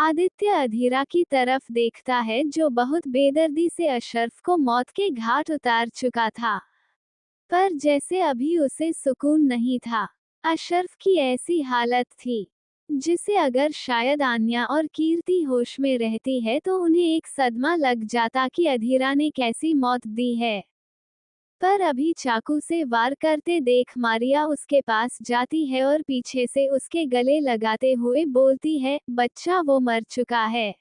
आदित्य अधीरा की तरफ देखता है जो बहुत बेदर्दी से अशरफ को मौत के घाट उतार चुका था, पर जैसे अभी उसे सुकून नहीं था। अशरफ की ऐसी हालत थी जिसे अगर शायद आन्या और कीर्ति होश में रहती है तो उन्हें एक सदमा लग जाता कि अधीरा ने कैसी मौत दी है। पर अभी चाकू से वार करते देख मारिया उसके पास जाती है और पीछे से उसके गले लगाते हुए बोलती है, बच्चा वो मर चुका है।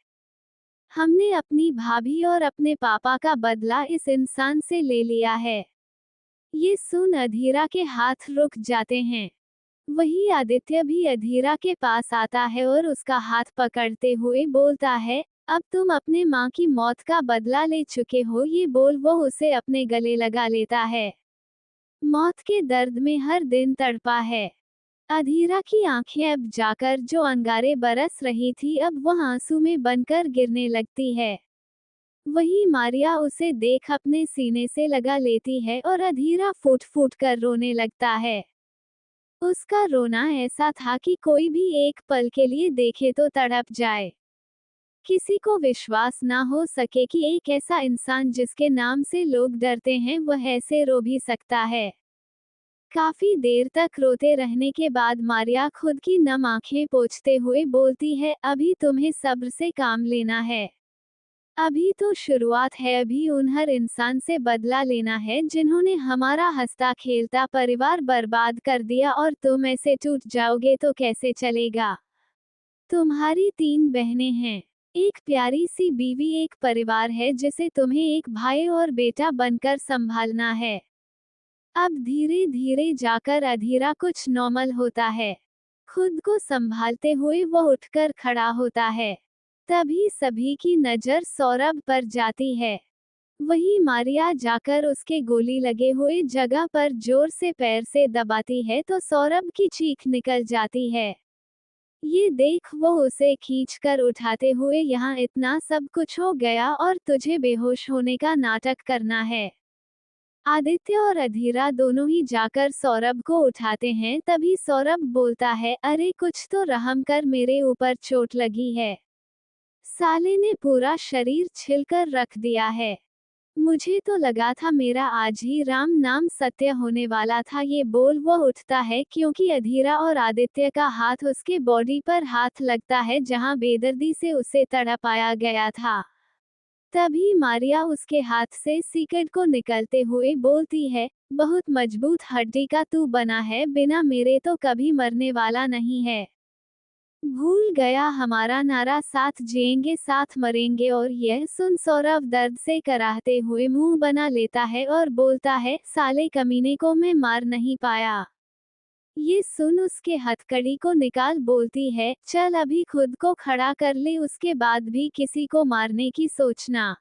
हमने अपनी भाभी और अपने पापा का बदला इस इंसान से ले लिया है। ये सुन अधीरा के हाथ रुक जाते हैं। वही आदित्य भी अधीरा के पास आता है और उसका हाथ पकड़ते हुए बोलता है, अब तुम अपने माँ की मौत का बदला ले चुके हो। ये बोल वो उसे अपने गले लगा लेता है। मौत के दर्द में हर दिन तड़पा है। अधीरा की आंखें अब जाकर जो अंगारे बरस रही थी अब वह आंसू में बनकर गिरने लगती है। वही मारिया उसे देख अपने सीने से लगा लेती है और अधीरा फूट फूट कर रोने लगता है। उसका रोना ऐसा था कि कोई भी एक पल के लिए देखे तो तड़प जाए। किसी को विश्वास ना हो सके कि एक ऐसा इंसान जिसके नाम से लोग डरते हैं वह ऐसे रो भी सकता है। काफी देर तक रोते रहने के बाद मारिया खुद की नम आंखें पोंछते हुए बोलती है, अभी तुम्हें सब्र से काम लेना है। अभी तो शुरुआत है। अभी उन हर इंसान से बदला लेना है जिन्होंने हमारा हंसता खेलता परिवार बर्बाद कर दिया, और तुम ऐसे टूट जाओगे तो कैसे चलेगा। तुम्हारी 3 बहनें हैं, एक प्यारी सी बीवी, एक परिवार है जिसे तुम्हें एक भाई और बेटा बनकर संभालना है। अब धीरे धीरे जाकर अधीरा कुछ नॉर्मल होता है। खुद को संभालते हुए वह उठकर खड़ा होता है। तभी सभी की नजर सौरभ पर जाती है। वही मारिया जाकर उसके गोली लगे हुए जगह पर जोर से पैर से दबाती है तो सौरभ की चीख निकल जाती है। ये देख वो उसे खींचकर उठाते हुए, यहाँ इतना सब कुछ हो गया और तुझे बेहोश होने का नाटक करना है। आदित्य और अधीरा दोनों ही जाकर सौरभ को उठाते हैं। तभी सौरभ बोलता है, अरे कुछ तो रहम कर, मेरे ऊपर चोट लगी है। साले ने पूरा शरीर छिलकर रख दिया है। मुझे तो लगा था मेरा आज ही राम नाम सत्य होने वाला था। ये बोल वो उठता है क्योंकि अधीरा और आदित्य का हाथ उसके बॉडी पर हाथ लगता है जहां बेदर्दी से उसे तड़पाया गया था। तभी मारिया उसके हाथ से सिकड़ को निकलते हुए बोलती है, बहुत मजबूत हड्डी का तू बना है, बिना मेरे तो कभी मरने वाला नहीं है। भूल गया हमारा नारा, साथ जिएंगे साथ मरेंगे। और यह सुन सौरभ दर्द से कराहते हुए मुंह बना लेता है और बोलता है, साले कमीने को मैं मार नहीं पाया। ये सुन उसके हथकड़ी को निकाल बोलती है, चल अभी खुद को खड़ा कर ले, उसके बाद भी किसी को मारने की सोचना।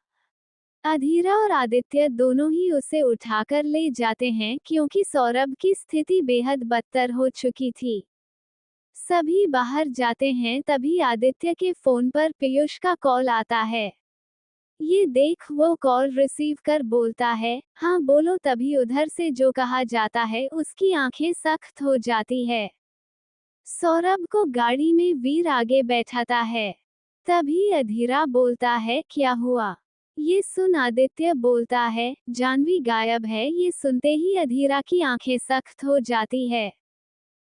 अधीरा और आदित्य दोनों ही उसे उठाकर ले जाते हैं क्योंकि सौरभ की स्थिति बेहद बदतर हो चुकी थी। सभी बाहर जाते हैं तभी आदित्य के फोन पर पीयूष का कॉल आता है। ये देख वो कॉल रिसीव कर बोलता है, हाँ बोलो। तभी उधर से जो कहा जाता है उसकी आंखें सख्त हो जाती है। सौरभ को गाड़ी में वीर आगे बैठाता है। तभी अधीरा बोलता है, क्या हुआ। ये सुन आदित्य बोलता है, जानवी गायब है। ये सुनते ही अधीरा की आंखें सख्त हो जाती है।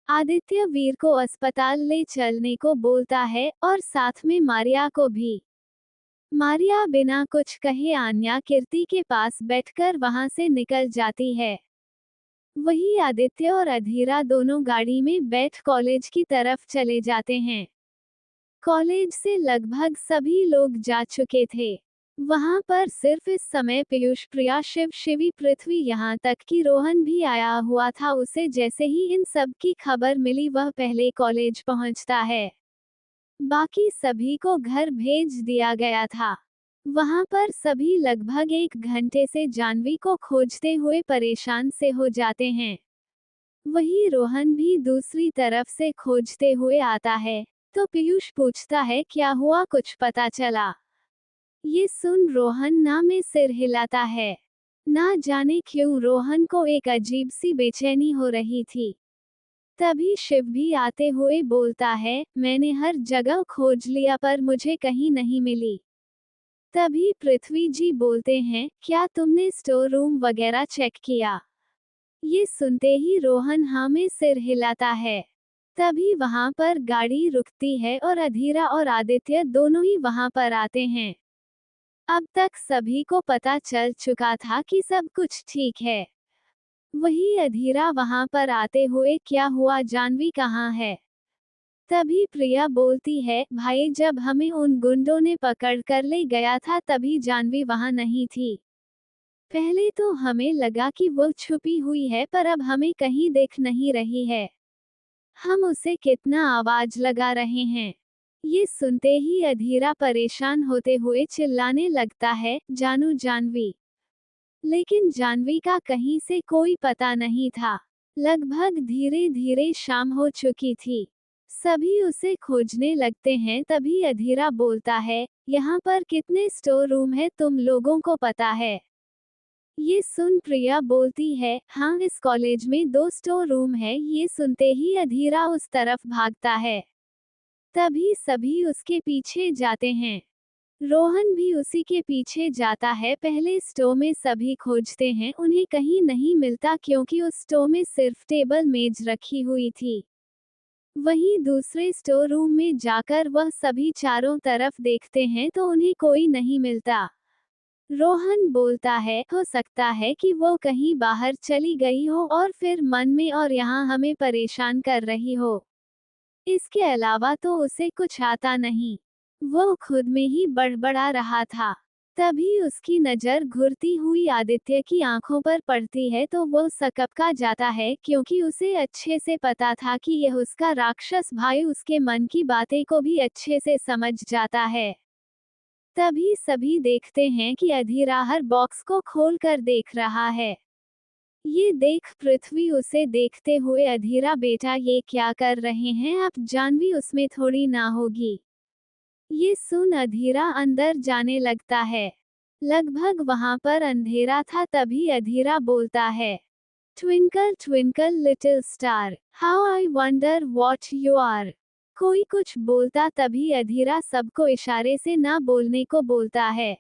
आदित्य वीर को अस्पताल ले चलने को बोलता है और साथ में मारिया को भी। मारिया बिना कुछ कहे आन्या कीर्ति के पास बैठकर वहां से निकल जाती है। वही आदित्य और अधीरा दोनों गाड़ी में बैठ कॉलेज की तरफ चले जाते हैं। कॉलेज से लगभग सभी लोग जा चुके थे। वहां पर सिर्फ इस समय पीयूष, प्रिया, शिव, शिवी, पृथ्वी, यहाँ तक कि रोहन भी आया हुआ था। उसे जैसे ही इन सब की खबर मिली वह पहले कॉलेज पहुंचता है। बाकी सभी को घर भेज दिया गया था। वहां पर सभी लगभग 1 घंटे से जानवी को खोजते हुए परेशान से हो जाते हैं। वही रोहन भी दूसरी तरफ से खोजते हुए आता है तो पीयूष पूछता है, क्या हुआ, कुछ पता चला। ये सुन रोहन ना में सिर हिलाता है। ना जाने क्यों रोहन को एक अजीब सी बेचैनी हो रही थी। तभी शिव भी आते हुए बोलता है, मैंने हर जगह खोज लिया पर मुझे कहीं नहीं मिली। तभी पृथ्वी जी बोलते हैं, क्या तुमने स्टोर रूम वगैरह चेक किया? ये सुनते ही रोहन हाँ में सिर हिलाता है। तभी वहां पर गाड़ी रुकती है और अधीरा और आदित्य दोनों ही वहां पर आते हैं। अब तक सभी को पता चल चुका था कि सब कुछ ठीक है। वही अधीरा वहां पर आते हुए, क्या हुआ, जानवी कहाँ है? तभी प्रिया बोलती है, भाई जब हमें उन गुंडों ने पकड़ कर ले गया था तभी जानवी वहां नहीं थी। पहले तो हमें लगा कि वो छुपी हुई है पर अब हमें कहीं दिख नहीं रही है। हम उसे कितना आवाज लगा रहे हैं। ये सुनते ही अधीरा परेशान होते हुए चिल्लाने लगता है, जानू जानवी। लेकिन जानवी का कहीं से कोई पता नहीं था। लगभग धीरे धीरे शाम हो चुकी थी। सभी उसे खोजने लगते हैं। तभी अधीरा बोलता है, यहाँ पर कितने स्टोर रूम है तुम लोगों को पता है? ये सुन प्रिया बोलती है, हाँ इस कॉलेज में 2 स्टोर रूम है। ये सुनते ही अधीरा उस तरफ भागता है। तभी सभी उसके पीछे जाते हैं। रोहन भी उसी के पीछे जाता है। पहले स्टोर में सभी खोजते हैं, उन्हें कहीं नहीं मिलता क्योंकि उस स्टोर में सिर्फ टेबल मेज रखी हुई थी। वहीं दूसरे स्टोर रूम में जाकर वह सभी चारों तरफ देखते हैं तो उन्हें कोई नहीं मिलता। रोहन बोलता है, हो सकता है कि वो कहीं बाहर चली गई हो और फिर मन में और यहाँ हमें परेशान कर रही हो। इसके अलावा तो उसे कुछ आता नहीं। वो खुद में ही बड़बड़ा रहा था। तभी उसकी नजर घुरती हुई आदित्य की आंखों पर पड़ती है तो वो सकपका जाता है क्योंकि उसे अच्छे से पता था कि यह उसका राक्षस भाई उसके मन की बातें को भी अच्छे से समझ जाता है। तभी सभी देखते हैं कि अधीरा हर बॉक्स को खोल कर देख रहा है। ये देख पृथ्वी उसे देखते हुए, अधीरा बेटा ये क्या कर रहे हैं आप, जानवी उसमें थोड़ी ना होगी। ये सुन अधीरा अंदर जाने लगता है। लगभग वहां पर अंधेरा था। तभी अधीरा बोलता है, twinkle twinkle little star, how I wonder what you are. कोई कुछ बोलता तभी अधीरा सबको इशारे से ना बोलने को बोलता है।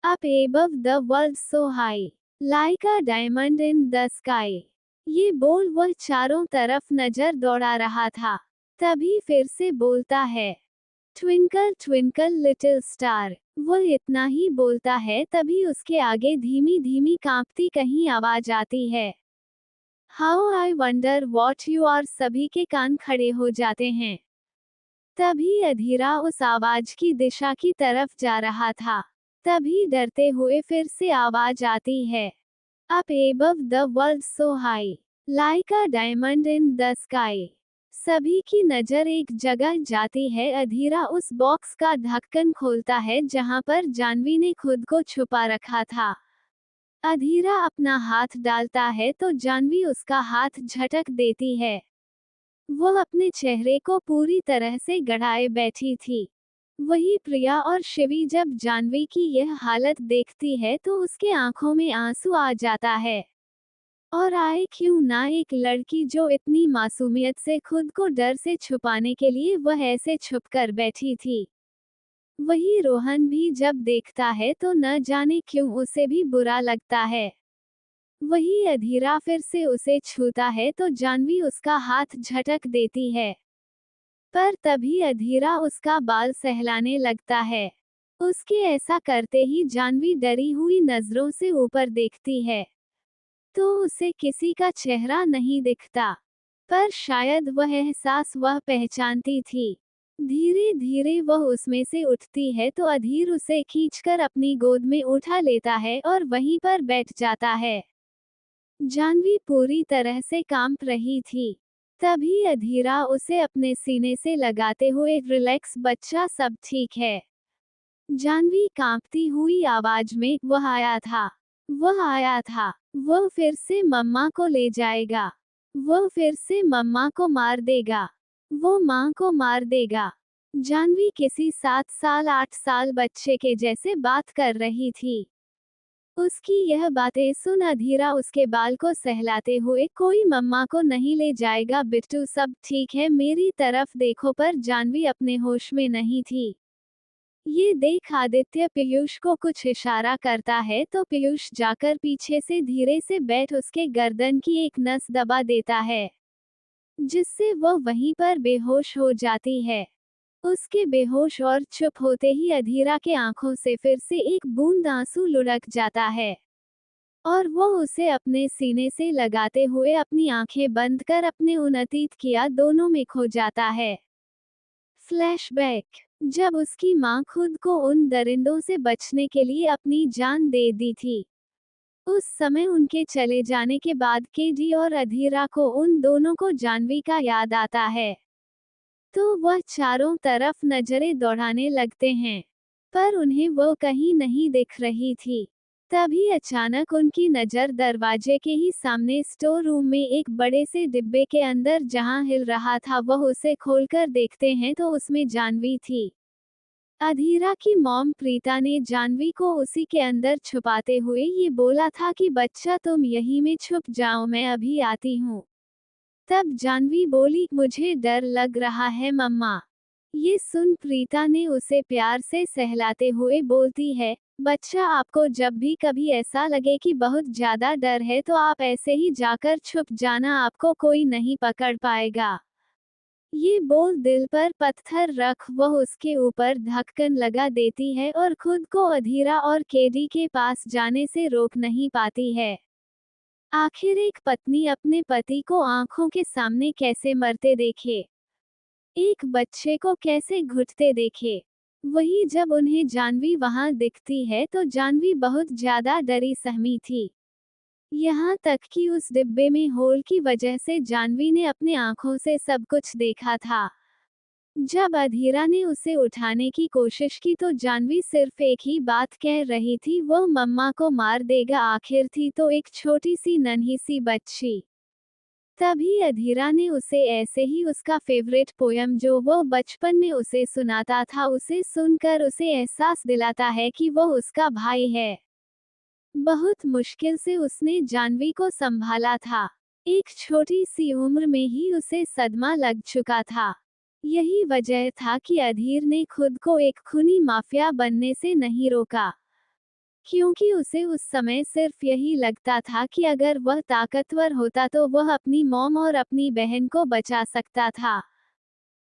Up above the world so high, like a diamond in the sky. ये बोल वह चारों तरफ नजर दौड़ा रहा था। तभी फिर से बोलता है, ट्विंकल ट्विंकल लिटिल स्टार। वह इतना ही बोलता है तभी उसके आगे धीमी धीमी कांपती कहीं आवाज आती है, how I wonder what you are. सभी के कान खड़े हो जाते हैं। तभी अधीरा उस आवाज की दिशा की तरफ जा रहा था। तभी डरते हुए फिर से आवाज आती है, up above the world so high, like a diamond in the sky. सभी की नजर एक जगह जाती है। अधीरा उस बॉक्स का ढक्कन खोलता है जहां पर जानवी ने खुद को छुपा रखा था। अधीरा अपना हाथ डालता है तो जानवी उसका हाथ झटक देती है। वह अपने चेहरे को पूरी तरह से गड़ाए बैठी थी। वही प्रिया और शिवी जब जानवी की यह हालत देखती है तो उसके आंखों में आंसू आ जाता है। और आए क्यों ना एक लड़की जो इतनी मासूमियत से खुद को डर से छुपाने के लिए वह ऐसे छुप कर बैठी थी। वही रोहन भी जब देखता है तो न जाने क्यों उसे भी बुरा लगता है। वही अधीरा फिर से उसे छूता है तो जानवी उसका हाथ झटक देती है। पर तभी अधीरा उसका बाल सहलाने लगता है। उसके ऐसा करते ही जानवी डरी हुई नजरों से ऊपर देखती है तो उसे किसी का चेहरा नहीं दिखता। पर शायद वह एहसास वह पहचानती थी। धीरे धीरे वह उसमें से उठती है तो अधीर उसे खींचकर अपनी गोद में उठा लेता है और वहीं पर बैठ जाता है। जानवी पूरी तरह से कांप रही थी। तभी अधीरा उसे अपने सीने से लगाते हुए, रिलैक्स बच्चा, सब ठीक है। जानवी कांपती हुई आवाज में, वह आया था, वह आया था, वह फिर से मम्मा को ले जाएगा, वह फिर से मम्मा को मार देगा, वो माँ को मार देगा। जानवी किसी 7 साल 8 साल बच्चे के जैसे बात कर रही थी। उसकी यह बातें सुन अधीरा उसके बाल को सहलाते हुए, कोई मम्मा को नहीं ले जाएगा बिट्टू, सब ठीक है, मेरी तरफ देखो। पर जानवी अपने होश में नहीं थी। ये देख आदित्य पीयूष को कुछ इशारा करता है तो पीयूष जाकर पीछे से धीरे से बैठ उसके गर्दन की एक नस दबा देता है, जिससे वह वहीं पर बेहोश हो जाती है। उसके बेहोश और चुप होते ही अधीरा के आंखों से फिर से एक बूंद आंसू लुढ़क जाता है और वो उसे अपने सीने से लगाते हुए अपनी आंखें बंद कर अपने उन अतीत की याद दोनों में खो जाता है। फ्लैशबैक। जब उसकी मां खुद को उन दरिंदों से बचने के लिए अपनी जान दे दी थी, उस समय उनके चले जाने के बाद केडी और अधीरा को उन दोनों को जानवी का याद आता है, तो वह चारों तरफ नजरें दौड़ाने लगते हैं, पर उन्हें वो कहीं नहीं दिख रही थी। तभी अचानक उनकी नजर दरवाजे के ही सामने स्टोर रूम में एक बड़े से डिब्बे के अंदर जहां हिल रहा था, वह उसे खोलकर देखते हैं तो उसमें जानवी थी। अधीरा की मॉम प्रीता ने जानवी को उसी के अंदर छुपाते हुए ये बोला था कि बच्चा तुम यहीं में छुप जाओ, मैं अभी आती हूँ। तब जानवी बोली, मुझे डर लग रहा है मम्मा। ये सुन प्रीता ने उसे प्यार से सहलाते हुए बोलती है, बच्चा आपको जब भी कभी ऐसा लगे कि बहुत ज्यादा डर है तो आप ऐसे ही जाकर छुप जाना, आपको कोई नहीं पकड़ पाएगा। ये बोल दिल पर पत्थर रख वह उसके ऊपर धक्कन लगा देती है और खुद को अधीरा और केडी के पास जाने से रोक नहीं पाती है। आखिर एक पत्नी अपने पति को आंखों के सामने कैसे मरते देखे, एक बच्चे को कैसे घुटते देखे। वही जब उन्हें जानवी वहां दिखती है तो जानवी बहुत ज्यादा डरी सहमी थी। यहाँ तक कि उस डिब्बे में होल की वजह से जानवी ने अपने आंखों से सब कुछ देखा था। जब अधीरा ने उसे उठाने की कोशिश की तो जानवी सिर्फ एक ही बात कह रही थी, वो मम्मा को मार देगा। आखिर थी तो एक छोटी सी नन्ही सी बच्ची। तभी अधीरा ने उसे ऐसे ही उसका फेवरेट पोयम जो वो बचपन में उसे सुनाता था, उसे सुनकर उसे एहसास दिलाता है कि वो उसका भाई है। बहुत मुश्किल से उसने जानवी को संभाला था। एक छोटी सी उम्र में ही उसे सदमा लग चुका था। यही वजह था कि अधीर ने खुद को एक खूनी माफिया बनने से नहीं रोका, क्योंकि उसे उस समय सिर्फ यही लगता था कि अगर वह ताकतवर होता तो वह अपनी मॉम और अपनी बहन को बचा सकता था।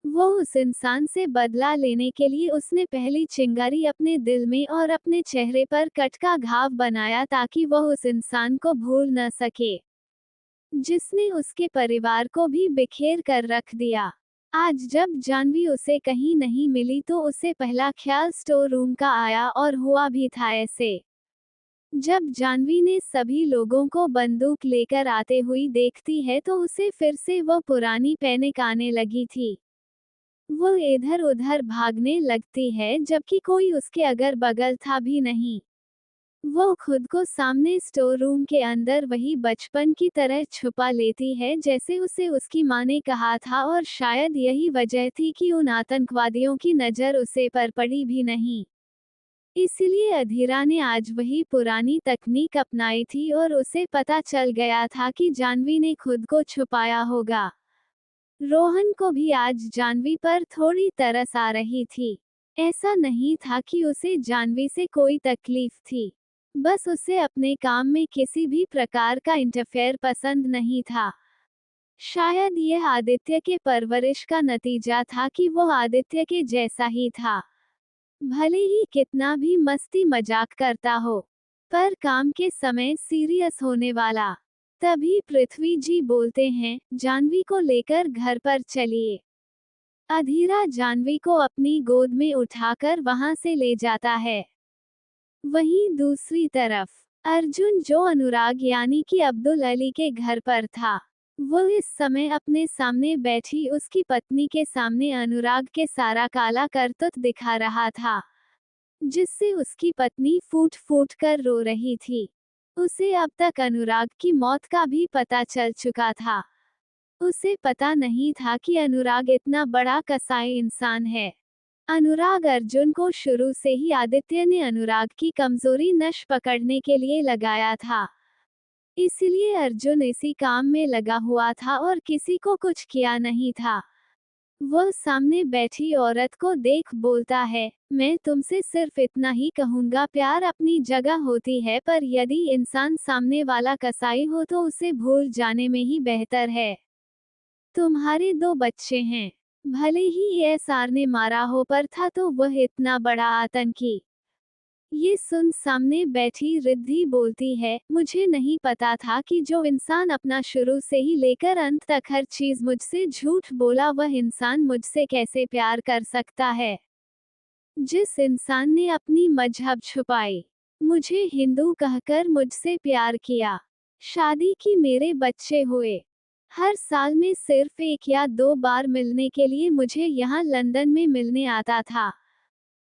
वो उस इंसान से बदला लेने के लिए उसने पहली चिंगारी अपने दिल में और अपने चेहरे पर कट का घाव बनाया ताकि वह उस इंसान को भूल न सके, जिसने उसके परिवार को भी बिखेर कर रख दिया। आज जब जानवी उसे कहीं नहीं मिली तो उसे पहला ख्याल स्टोर रूम का आया, और हुआ भी था ऐसे। जब जानवी ने सभी लोगों को बंदूक लेकर आते हुई देखती है तो उसे फिर से वो पुरानी पैनिक आने लगी थी। वो इधर उधर भागने लगती है जबकि कोई उसके अगल बगल था भी नहीं। वो खुद को सामने स्टोर रूम के अंदर वही बचपन की तरह छुपा लेती है जैसे उसे उसकी माँ ने कहा था, और शायद यही वजह थी कि उन आतंकवादियों की नज़र उसे पर पड़ी भी नहीं। इसलिए अधीरा ने आज वही पुरानी तकनीक अपनाई थी और उसे पता चल गया था कि जानवी ने खुद को छुपाया होगा। रोहन को भी आज जानवी पर थोड़ी तरस आ रही थी। ऐसा नहीं था कि उसे जानवी से कोई तकलीफ थी, बस उसे अपने काम में किसी भी प्रकार का इंटरफेयर पसंद नहीं था। शायद यह आदित्य के परवरिश का नतीजा था कि वो आदित्य के जैसा ही था। भले ही कितना भी मस्ती मजाक करता हो, पर काम के समय सीरियस होने वाला। तभी पृथ्वी जी बोलते हैं, जानवी को लेकर घर पर चलिए। अधीरा जानवी को अपनी गोद में उठाकर वहां से ले जाता है। वहीं दूसरी तरफ अर्जुन, जो अनुराग यानी कि अब्दुल अली के घर पर था, वो इस समय अपने सामने बैठी उसकी पत्नी के सामने अनुराग के सारा काला करतूत दिखा रहा था, जिससे उसकी पत्नी फूट फूट कर रो रही थी। उसे अब तक अनुराग की मौत का भी पता चल चुका था। उसे पता नहीं था कि अनुराग इतना बड़ा कसाई इंसान है। अनुराग अर्जुन को शुरू से ही आदित्य ने अनुराग की कमजोरी नश पकड़ने के लिए लगाया था। इसलिए अर्जुन इसी काम में लगा हुआ था और किसी को कुछ किया नहीं था। वह सामने बैठी औरत को देख बोलता है, मैं तुमसे सिर्फ इतना ही कहूंगा, प्यार अपनी जगह होती है, पर यदि इंसान सामने वाला कसाई हो तो उसे भूल जाने में ही बेहतर है। तुम्हारे 2 बच्चे हैं। भले ही एसआर ने मारा हो, पर था तो वह इतना बड़ा आतंकी। ये सुन सामने बैठी रिद्धि बोलती है, मुझे नहीं पता था कि जो इंसान अपना शुरू से ही लेकर अंत तक हर चीज मुझसे झूठ बोला, वह इंसान मुझसे कैसे प्यार कर सकता है। जिस इंसान ने अपनी मजहब छुपाई, मुझे हिंदू कहकर मुझसे प्यार किया, शादी की, मेरे बच्चे हुए, हर साल में सिर्फ 1 या 2 बार मिलने के लिए मुझे यहाँ लंदन में मिलने आता था,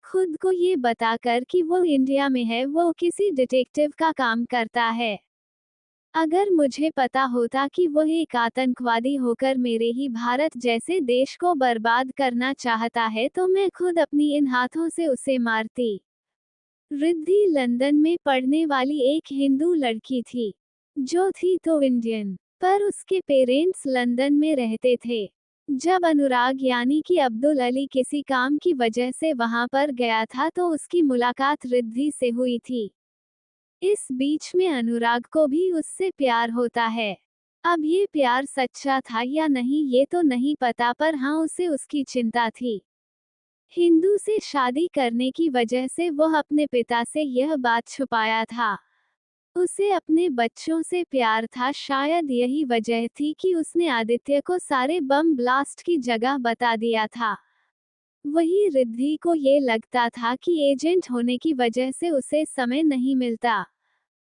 खुद को ये बताकर कि वो इंडिया में है, वो किसी डिटेक्टिव का काम करता है। अगर मुझे पता होता कि वह एक आतंकवादी होकर मेरे ही भारत जैसे देश को बर्बाद करना चाहता है, तो मैं खुद अपनी इन हाथों से उसे मारती। रिद्धि लंदन में पढ़ने वाली एक हिंदू लड़की थी, जो थी तो इंडियन, पर उसके पेरेंट्स लंदन में रहते थे। जब अनुराग यानी कि अब्दुल अली किसी काम की वजह से वहां पर गया था, तो उसकी मुलाकात रिद्धि से हुई थी। इस बीच में अनुराग को भी उससे प्यार होता है। अब ये प्यार सच्चा था या नहीं ये तो नहीं पता, पर हाँ, उसे उसकी चिंता थी। हिंदू से शादी करने की वजह से वह अपने पिता से यह बात छुपाया था। उसे अपने बच्चों से प्यार था, शायद यही वजह थी कि उसने आदित्य को सारे बम ब्लास्ट की जगह बता दिया था। वही रिद्धि को ये लगता था कि एजेंट होने की वजह से उसे समय नहीं मिलता,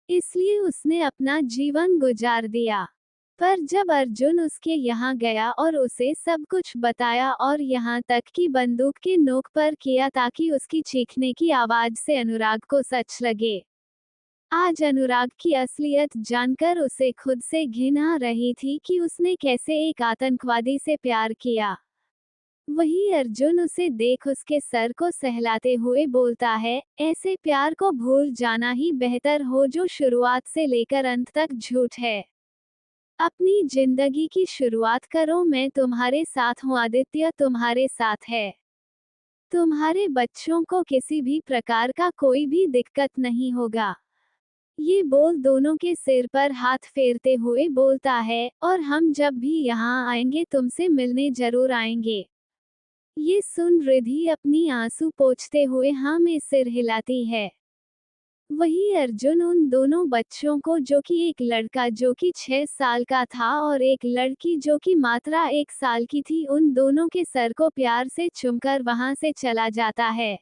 इसलिए उसने अपना जीवन गुजार दिया। पर जब अर्जुन उसके यहाँ गया और उसे सब कुछ बताया, और यहाँ तक कि बंदूक के नोक पर किया ताकि उसकी चीखने की आवाज से अनुराग को सच लगे। आज अनुराग की असलियत जानकर उसे खुद से घिन आ रही थी कि उसने कैसे एक आतंकवादी से प्यार किया। वही अर्जुन उसे देख उसके सर को सहलाते हुए बोलता है, ऐसे प्यार को भूल जाना ही बेहतर हो जो शुरुआत से लेकर अंत तक झूठ है। अपनी जिंदगी की शुरुआत करो, मैं तुम्हारे साथ हूँ, आदित्य तुम्हारे साथ है। तुम्हारे बच्चों को किसी भी प्रकार का कोई भी दिक्कत नहीं होगा। ये बोल दोनों के सिर पर हाथ फेरते हुए बोलता है, और हम जब भी यहाँ आएंगे तुमसे मिलने जरूर आएंगे। ये सुन रिद्धि अपनी आंसू पोंछते हुए हाँ में सिर हिलाती है। वही अर्जुन उन दोनों बच्चों को, जो कि एक लड़का जो कि 6 साल का था और एक लड़की जो कि मात्र 1 साल की थी, उन दोनों के सर को प्यार से चूमकर वहां से चला जाता है।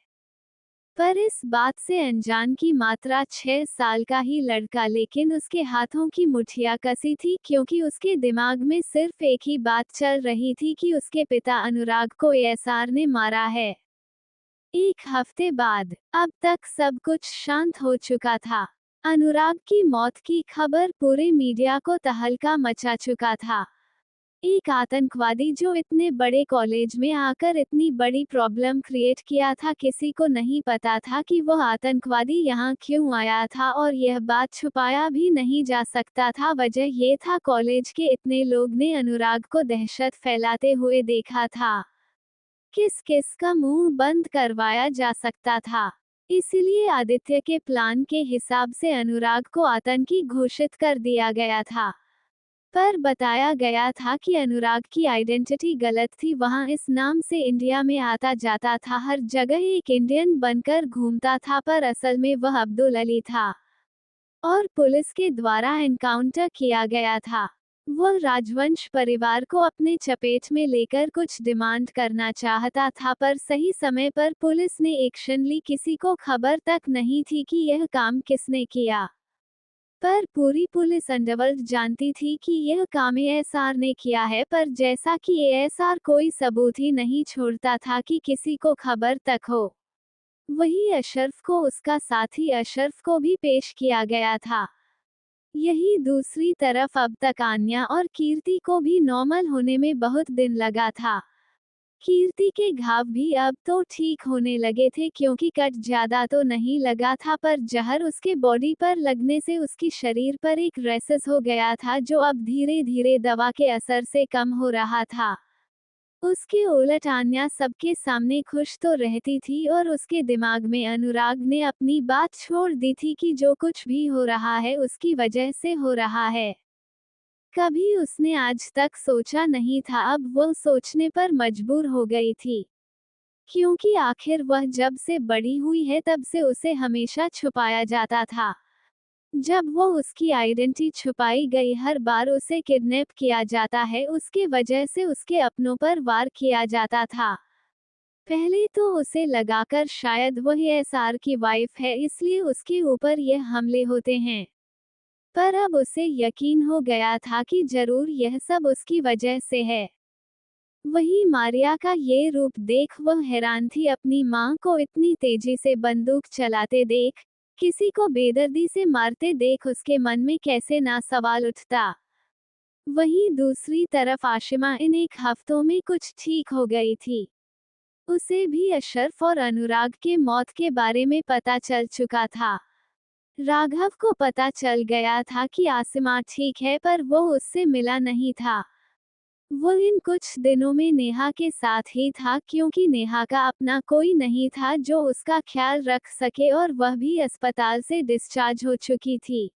पर इस बात से अनजान की मात्रा 6 साल का ही लड़का, लेकिन उसके हाथों की मुठ्ठियां कसी थी, क्योंकि उसके दिमाग में सिर्फ एक ही बात चल रही थी कि उसके पिता अनुराग को एसआर ने मारा है। 1 हफ्ते बाद, अब तक सब कुछ शांत हो चुका था। अनुराग की मौत की खबर पूरे मीडिया को तहलका मचा चुका था। एक आतंकवादी जो इतने बड़े कॉलेज में आकर इतनी बड़ी प्रॉब्लम क्रिएट किया था, किसी को नहीं पता था कि वह आतंकवादी यहाँ क्यों आया था, और यह बात छुपाया भी नहीं जा सकता था। वजह ये था, कॉलेज के इतने लोग ने अनुराग को दहशत फैलाते हुए देखा था। किस किस का मुंह बंद करवाया जा सकता था। इसलिए आदित्य के प्लान के हिसाब से अनुराग को आतंकी घोषित कर दिया गया था। पर बताया गया था कि अनुराग की आइडेंटिटी गलत थी, वहां इस नाम से इंडिया में आता जाता था, हर जगह एक इंडियन बनकर घूमता था, पर असल में वह अब्दुल अली था और पुलिस के द्वारा एनकाउंटर किया गया था। वह राजवंश परिवार को अपने चपेट में लेकर कुछ डिमांड करना चाहता था, पर सही समय पर पुलिस ने एक्शन ली, किसी को खबर तक नहीं थी कि यह काम किसने किया। पर पूरी पुलिस अंडरवर्ल्ड जानती थी कि यह काम एएसआर ने किया है, पर जैसा कि एएसआर कोई सबूत ही नहीं छोड़ता था कि किसी को खबर तक हो, वही अशरफ को, उसका साथी अशरफ को भी पेश किया गया था। यही दूसरी तरफ अब तक आन्या और कीर्ति को भी नॉर्मल होने में बहुत दिन लगा था। कीर्ति के घाव भी अब तो ठीक होने लगे थे क्योंकि कट ज्यादा तो नहीं लगा था, पर जहर उसके बॉडी पर लगने से उसकी शरीर पर एक रेसेस हो गया था जो अब धीरे धीरे दवा के असर से कम हो रहा था। उसके उलट आन्या सबके सामने खुश तो रहती थी और उसके दिमाग में अनुराग ने अपनी बात छोड़ दी थी कि जो कुछ भी हो रहा है उसकी वजह से हो रहा है। कभी उसने आज तक सोचा नहीं था, अब वह सोचने पर मजबूर हो गई थी। क्योंकि आखिर वह जब से बड़ी हुई है तब से उसे हमेशा छुपाया जाता था। जब वो उसकी आइडेंटिटी छुपाई गई, हर बार उसे किडनैप किया जाता है, उसके वजह से उसके अपनों पर वार किया जाता था। पहले तो उसे लगाकर शायद वह एसआर की वाइफ है इसलिए उसके ऊपर ये हमले होते हैं, पर अब उसे यकीन हो गया था कि जरूर यह सब उसकी वजह से है। वही मारिया का ये रूप देख वह हैरान थी, अपनी मां को इतनी तेजी से बंदूक चलाते देख, किसी को बेदर्दी से मारते देख उसके मन में कैसे ना सवाल उठता। वहीं दूसरी तरफ आशिमा इन एक हफ्तों में कुछ ठीक हो गई थी। उसे भी अशरफ और अनुराग के मौत के बारे में पता चल चुका था। राघव को पता चल गया था कि आसिमा ठीक है, पर वो उससे मिला नहीं था। वो इन कुछ दिनों में नेहा के साथ ही था क्योंकि नेहा का अपना कोई नहीं था जो उसका ख्याल रख सके और वह भी अस्पताल से डिस्चार्ज हो चुकी थी।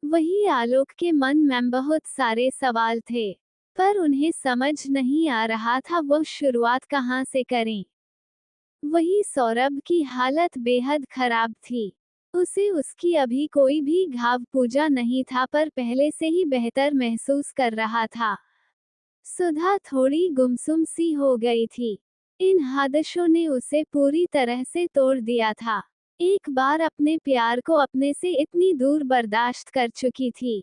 वही आलोक के मन में बहुत सारे सवाल थे, पर उन्हें समझ नहीं आ रहा था वो शुरुआत कहाँ से करें। वही सौरभ की हालत बेहद खराब थी। उसे उसकी अभी कोई भी घाव पूजा नहीं था, पर पहले से ही बेहतर महसूस कर रहा था। सुधा थोड़ी गुमसुम सी हो गई थी। इन हादसों ने उसे पूरी तरह से तोड़ दिया था। एक बार अपने प्यार को अपने से इतनी दूर बर्दाश्त कर चुकी थी,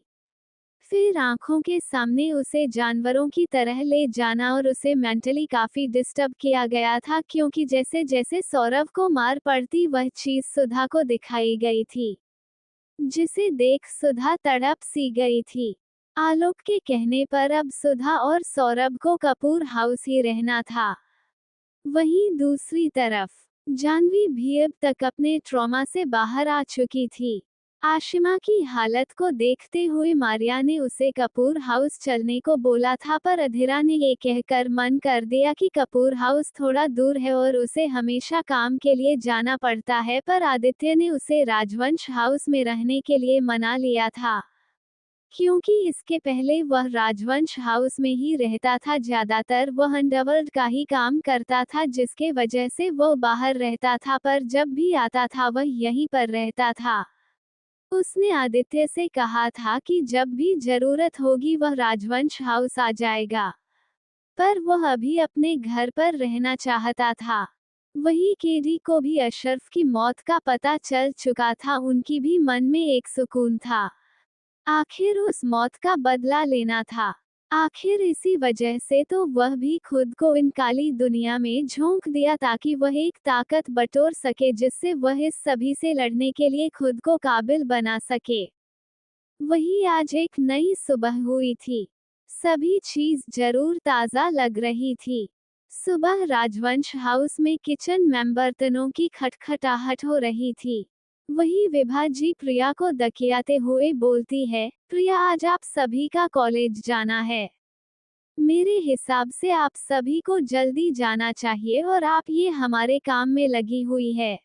फिर आंखों के सामने उसे जानवरों की तरह ले जाना, और उसे मेंटली काफी डिस्टर्ब किया गया था क्योंकि जैसे जैसे सौरभ को मार पड़ती वह चीज सुधा को दिखाई गई थी, जिसे देख सुधा तड़प सी गई थी। आलोक के कहने पर अब सुधा और सौरभ को कपूर हाउस ही रहना था। वहीं दूसरी तरफ जानवी भी अब तक अपने ट्रॉमा से बाहर आ चुकी थी। आशिमा की हालत को देखते हुए मारिया ने उसे कपूर हाउस चलने को बोला था, पर अधीरा ने ये कहकर मन कर दिया कि कपूर हाउस थोड़ा दूर है और उसे हमेशा काम के लिए जाना पड़ता है, पर आदित्य ने उसे राजवंश हाउस में रहने के लिए मना लिया था क्योंकि इसके पहले वह राजवंश हाउस में ही रहता था। ज्यादातर वह अंडरवर्ल्ड का ही काम करता था जिसके वजह से वह बाहर रहता था, पर जब भी आता था वह यहीं पर रहता था। उसने आदित्य से कहा था कि जब भी जरूरत होगी वह राजवंश हाउस आ जाएगा, पर वह अभी अपने घर पर रहना चाहता था। वही केडी को भी अशरफ की मौत का पता चल चुका था, उनकी भी मन में एक सुकून था। आखिर उस मौत का बदला लेना था। आखिर इसी वजह से तो वह भी खुद को इन काली दुनिया में झोंक दिया ताकि वह एक ताकत बटोर सके जिससे वह इस सभी से लड़ने के लिए खुद को काबिल बना सके। वही आज एक नई सुबह हुई थी। सभी चीज जरूर ताजा लग रही थी। सुबह राजवंश हाउस में किचन में बर्तनों की खटखटाहट हो रही थी। वही विभा जी प्रिया को दकियाते हुए बोलती है, प्रिया आज आप सभी का कॉलेज जाना है। मेरे हिसाब से आप सभी को जल्दी जाना चाहिए और आप ये हमारे काम में लगी हुई है।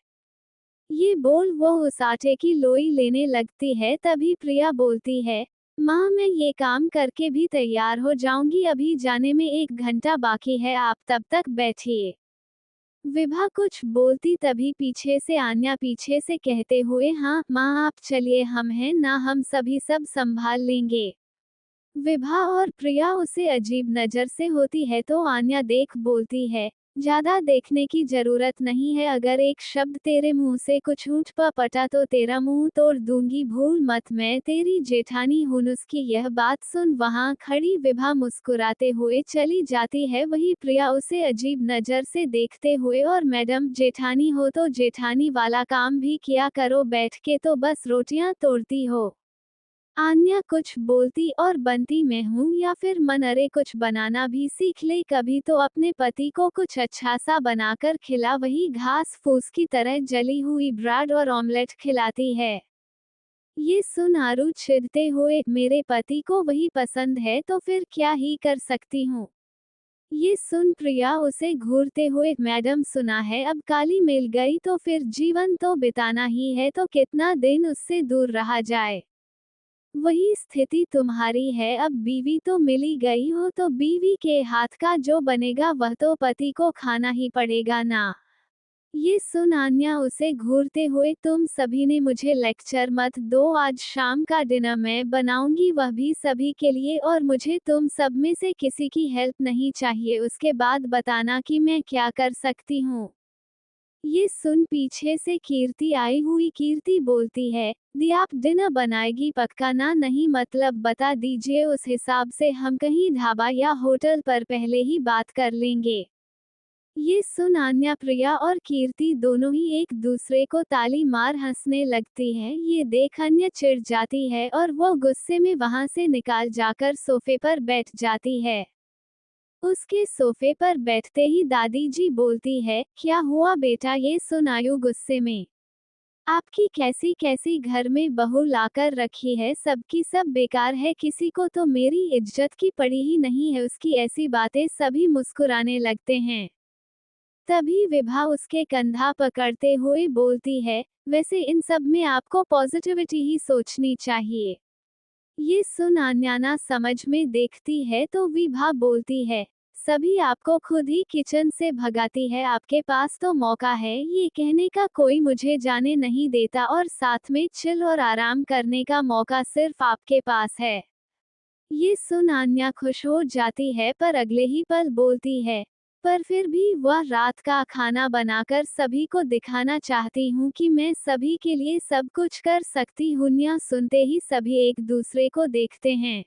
ये बोल वो उस आटे की लोई लेने लगती है, तभी प्रिया बोलती है, माँ मैं ये काम करके भी तैयार हो जाऊंगी, अभी जाने में 1 घंटा बाकी है, आप तब तक बैठिए। विभा कुछ बोलती तभी पीछे से आन्या पीछे से कहते हुए, हाँ माँ आप चलिए, हम हैं ना, हम सभी सब संभाल लेंगे। विभा और प्रिया उसे अजीब नजर से होती है तो आन्या देख बोलती है, ज्यादा देखने की जरूरत नहीं है, अगर एक शब्द तेरे मुंह से कुछ ऊँट पटा तो तेरा मुंह तोड़ दूंगी, भूल मत, मैं तेरी जेठानी हूँ। उसकी यह बात सुन वहां खड़ी विभा मुस्कुराते हुए चली जाती है। वही प्रिया उसे अजीब नजर से देखते हुए, और मैडम जेठानी हो तो जेठानी वाला काम भी किया करो, बैठ के तो बस रोटियां तोड़ती हो। आन्या कुछ बोलती और बनती मैं हूँ, या फिर मन अरे कुछ बनाना भी सीख ले कभी तो अपने पति को कुछ अच्छा सा बनाकर खिला, वही घास फूस की तरह जली हुई ब्रेड और ऑमलेट खिलाती है। ये सुन आरू चिढ़ते हुए, मेरे पति को वही पसंद है तो फिर क्या ही कर सकती हूँ। ये सुन प्रिया उसे घूरते हुए, मैडम सुना है अब काली मिल गई तो फिर जीवन तो बिताना ही है, तो कितना दिन उससे दूर रहा जाए। वही स्थिति तुम्हारी है, अब बीवी तो मिली गई हो तो बीवी के हाथ का जो बनेगा वह तो पति को खाना ही पड़ेगा ना। ये सुन आन्या उसे घूरते हुए, तुम सभी ने मुझे लेक्चर मत दो, आज शाम का डिनर मैं बनाऊंगी, वह भी सभी के लिए, और मुझे तुम सब में से किसी की हेल्प नहीं चाहिए, उसके बाद बताना कि मैं क्या कर सकती हूँ। ये सुन पीछे से कीर्ति आई हुई, कीर्ति बोलती है, दी आप डिनर बनाएगी पक्का ना, नहीं मतलब बता दीजिए, उस हिसाब से हम कहीं ढाबा या होटल पर पहले ही बात कर लेंगे। ये सुन आन्या, प्रिया और कीर्ति दोनों ही एक दूसरे को ताली मार हंसने लगती है। ये देख अन्य चिढ़ जाती है और वो गुस्से में वहां से निकाल जाकर सोफे पर बैठ जाती है। उसके सोफे पर बैठते ही दादी जी बोलती है, क्या हुआ बेटा। ये सुन आयु गुस्से में, आपकी कैसी कैसी घर में बहू लाकर रखी है, सबकी सब बेकार है, किसी को तो मेरी इज्जत की पड़ी ही नहीं है। उसकी ऐसी बातें सभी मुस्कुराने लगते हैं। तभी विभा उसके कंधा पकड़ते हुए बोलती है, वैसे इन सब में आपको पॉजिटिविटी ही सोचनी चाहिए। ये सुन आन्याना समझ में देखती है तो विभा बोलती है, सभी आपको खुद ही किचन से भगाती है, आपके पास तो मौका है, ये कहने का कोई मुझे जाने नहीं देता, और साथ में चिल और आराम करने का मौका सिर्फ आपके पास है। ये सुन आन्या खुश हो जाती है पर अगले ही पल बोलती है, पर फिर भी वह रात का खाना बनाकर सभी को दिखाना चाहती हूँ कि मैं सभी के लिए सब कुछ कर सकती हूँ। सुनते ही सभी एक दूसरे को देखते हैं।